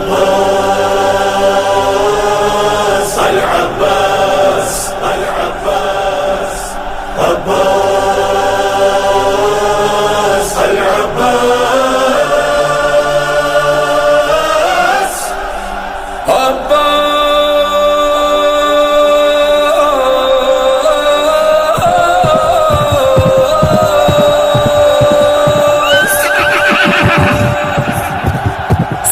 عباس العباس العباس عباس العباس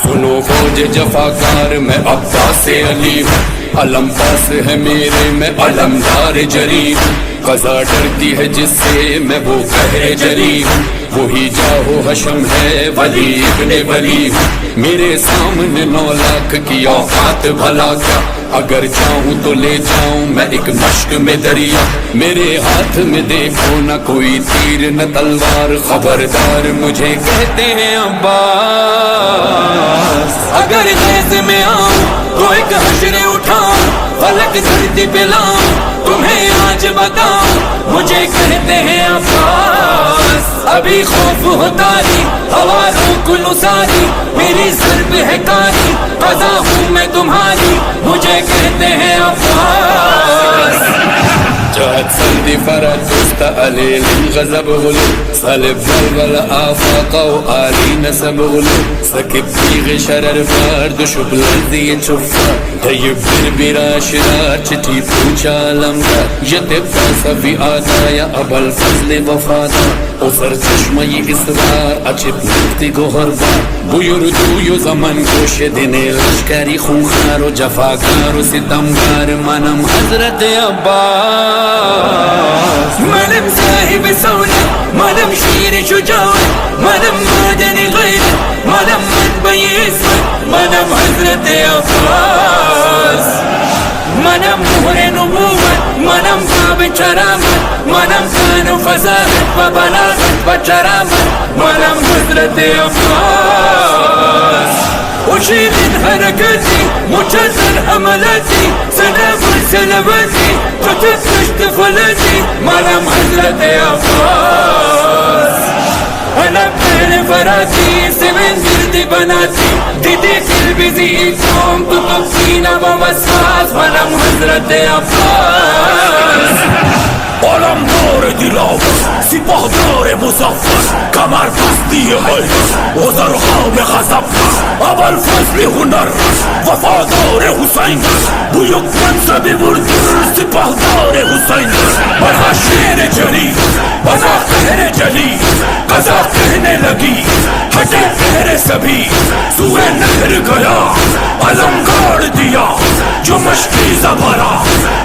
سنو فوج جفاکار میں عباس علی ہوں، علم پاس ہے میرے میں علمدار جری ہوں، قضا ڈرتی ہے جس سے میں وہ قہر جری ہوں، وہی جاہو حشم ہے ولی ابن ولی ہوں، میرے سامنے 9 لاکھ کی اوقات بھلا کیا، اگر چاہوں تو لے جاؤں میں ایک مشک میں دریا، میرے ہاتھ میں دیکھو نہ کوئی تیر نہ تلوار، خبردار مجھے کہتے ہیں عباس، اگر نیز میں آؤں تو ایک حشر اٹھاؤں، فلک دھرتی پہ لاؤں، تمہیں آج بتاؤں، مجھے کہتے ہیں عباس، ابھی خوف ہوتا ہی ہواروں کو نثاری، میری ضرب ہے کاری، قضا ہوں میں تمہاری، مجھے کہتے ہیں عباس، جہد سردی فرد دوست علیل غضب غلو، صلب ولول آفاق و آلی نسب غلو، سکب تیغ شرر فرد شبل دی چفا، دیب بر برا شرار چٹی پوچا علمدار، یتبا صفی آدایا ابا الفضل وفادا، اسر چشمی اسرار اچپ نکتی گوھربار، بویردوی زمن گوش دن لشکری خونخار و جفاکار و ستمگار، منم حضرت عباس، منم صاحب سونا، منم شیر شجاعت، منم مادن غیر، منم منبع عصمت، منم حضرت عباس، منم مہر نبوت، منم باب کرامت، منم شان و فضاحت و بلاغت و کرامت، منم حضرت عباس، اشید حرکتی مجدد حملتی سلام سلامتی تتفشت فلتی، منم حضرت عباس، علم پہن فراتی سمن جلدی بناتی، دیدی تلویزی قوم تو تفسینہ و وسواس، منم حضرت عباس، علمدار دلاور سپاهدار مظفر، کمر بستی حیدر عذر خواب غضب، ابا الفضل هنر وفادار حسین، بویک منصب بردر سپاهدار حسین، بنا شیر جلی بنا قہر جلی، قضا کہنے لگی ہٹے پہر سبھی، سوئے نہر گیا علم گاڑ دیا، جو مشکی زبرا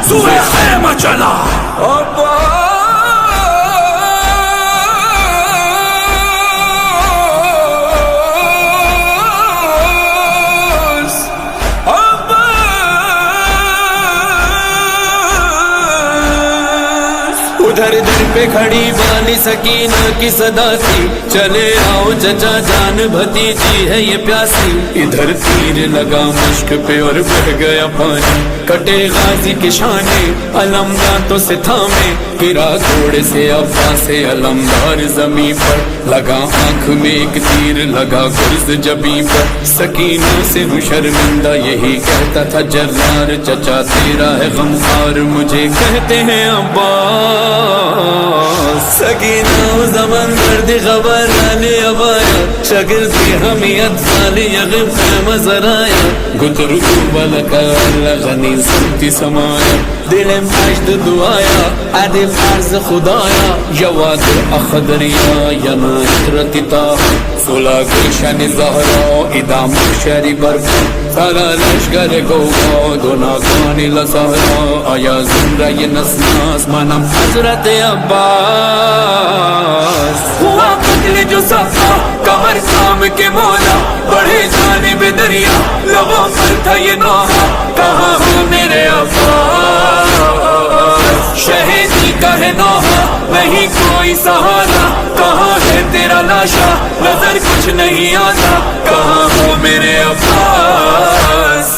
سوئے خیمہ چلا، ادھر در پہ کھڑی بانی سکینہ کی صدا تھی، چلے آؤ چچا جان بھتیجی ہے یہ پیاسی، ادھر تیر لگا مشک پہ اور بہ گیا پانی، کٹے غازی کی شانے علمدار سے تھامے، گرا گھوڑے سے عباس علمدار زمین پر، لگا آنکھ میں ایک تیر لگا گرز جبیں پر، سکینہ سے ہوں شرمندہ یہی کہتا تھا جرار، چچا تیرا ہے غمخوار، مجھے کہتے ہیں عباس، سکینہ زمان درد خبر آنے ابایا، شگردی ہمیں اطفال یغم خیمہ ذرایا، گترکو بلکا اللہ غنی سمتی سمایا، دلم عجد دعایا عدم عرض خدایا، یواد اخدریا ینا حضرت تاہ، سلا گلشن زہرا ادام شری برفا، سالا لشگر گوگا دوناکانی لسہرا، آیا زمرہ نسناس، منم حضرت عباس، ہوا قتل جو صفا کمر کام کے مولا، بڑے جانب دریا لبوں پر تھا یہ نوحہ، کہاں ہو میرے عباس، شہیدی کا ہے نوحہ نہیں کوئی سہارا، کہاں ہے تیرا لاشا نظر کچھ نہیں آتا، کہاں ہو میرے عباس،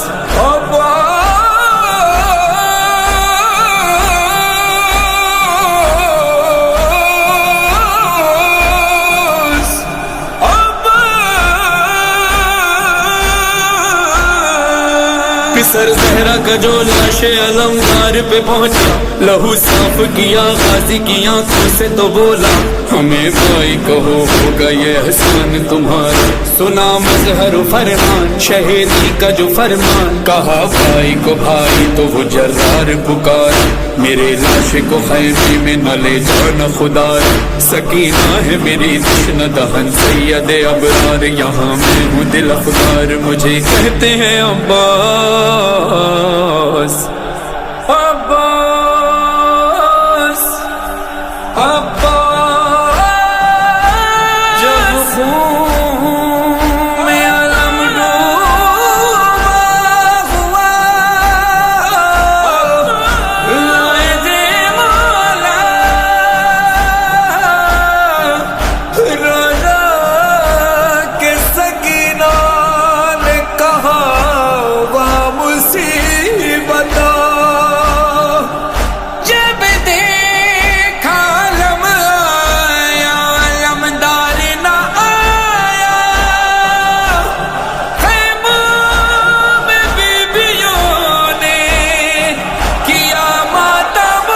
سر زہرا کا جو لاش علمدار پہ پہنچا، لہو صاف کیا غازی کی آنکھوں سے تو بولا ہمیں بھائی کہو ہوگا یہ احسان تمہارا، سنا مظہر و فرمان شہیدی کا جو فرمان، کہا بھائی کو بھائی تو وہ جرار پکارا، میرے لاش کو خیمے میں نہ لے جانا خدا، سکینہ ہے میری تشنہ دہن سید ابرار، یہاں میں ہوں دل افگار مجھے کہتے ہیں عباس عباس عباس، جب خون میں علم ڈوبا ہوا، لائے دے مولا راجا کے سکینہ نے کہا وہ مصیبت، جب دیکھا علم آیا علمدار نہ آیا، خیموں میں بیبیوں نے کیا ماتم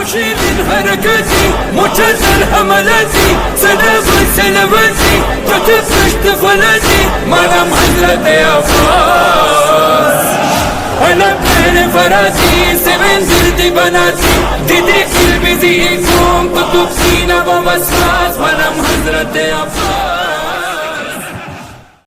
أشيد حركتي مجدد حملتي سلب سلبتي تتفش طفلتي مرم حضرت عباس، أنا بين فراتي سمن زرتي بناتي ديدي قلبي زيكم كتب سينا ومسواس مرم حضرت عباس.